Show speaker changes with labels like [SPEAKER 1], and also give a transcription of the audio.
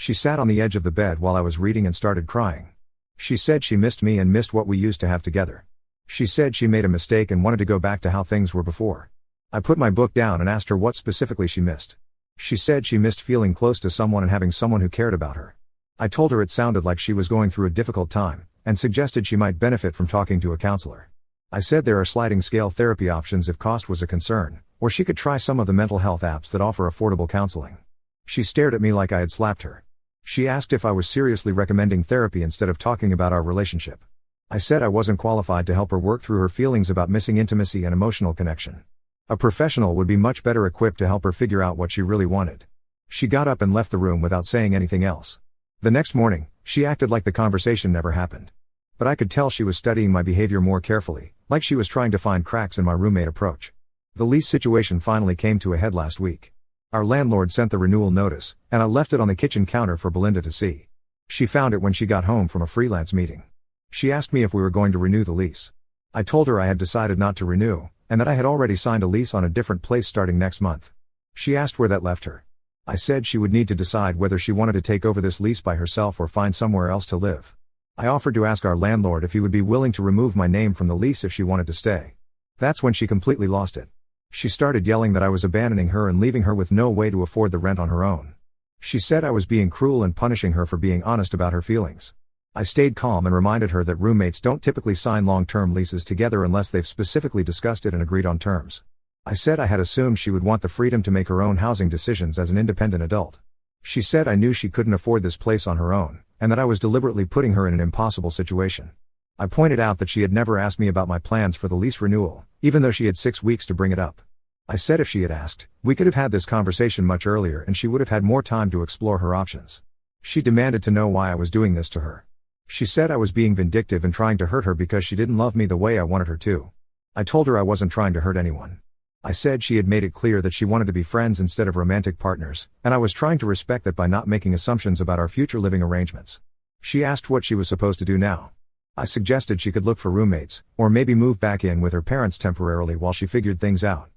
[SPEAKER 1] She sat on the edge of the bed while I was reading and started crying. She said she missed me and missed what we used to have together. She said she made a mistake and wanted to go back to how things were before. I put my book down and asked her what specifically she missed. She said she missed feeling close to someone and having someone who cared about her. I told her it sounded like she was going through a difficult time, and suggested she might benefit from talking to a counselor. I said there are sliding scale therapy options if cost was a concern, or she could try some of the mental health apps that offer affordable counseling. She stared at me like I had slapped her. She asked if I was seriously recommending therapy instead of talking about our relationship. I said I wasn't qualified to help her work through her feelings about missing intimacy and emotional connection. A professional would be much better equipped to help her figure out what she really wanted. She got up and left the room without saying anything else. The next morning, she acted like the conversation never happened. But I could tell she was studying my behavior more carefully, like she was trying to find cracks in my roommate approach. The lease situation finally came to a head last week. Our landlord sent the renewal notice, and I left it on the kitchen counter for Belinda to see. She found it when she got home from a freelance meeting. She asked me if we were going to renew the lease. I told her I had decided not to renew, and that I had already signed a lease on a different place starting next month. She asked where that left her. I said she would need to decide whether she wanted to take over this lease by herself or find somewhere else to live. I offered to ask our landlord if he would be willing to remove my name from the lease if she wanted to stay. That's when she completely lost it. She started yelling that I was abandoning her and leaving her with no way to afford the rent on her own. She said I was being cruel and punishing her for being honest about her feelings. I stayed calm and reminded her that roommates don't typically sign long-term leases together unless they've specifically discussed it and agreed on terms. I said I had assumed she would want the freedom to make her own housing decisions as an independent adult. She said I knew she couldn't afford this place on her own, and that I was deliberately putting her in an impossible situation. I pointed out that she had never asked me about my plans for the lease renewal, even though she had 6 weeks to bring it up. I said if she had asked, we could have had this conversation much earlier and she would have had more time to explore her options. She demanded to know why I was doing this to her. She said I was being vindictive and trying to hurt her because she didn't love me the way I wanted her to. I told her I wasn't trying to hurt anyone. I said she had made it clear that she wanted to be friends instead of romantic partners, and I was trying to respect that by not making assumptions about our future living arrangements. She asked what she was supposed to do now. I suggested she could look for roommates, or maybe move back in with her parents temporarily while she figured things out.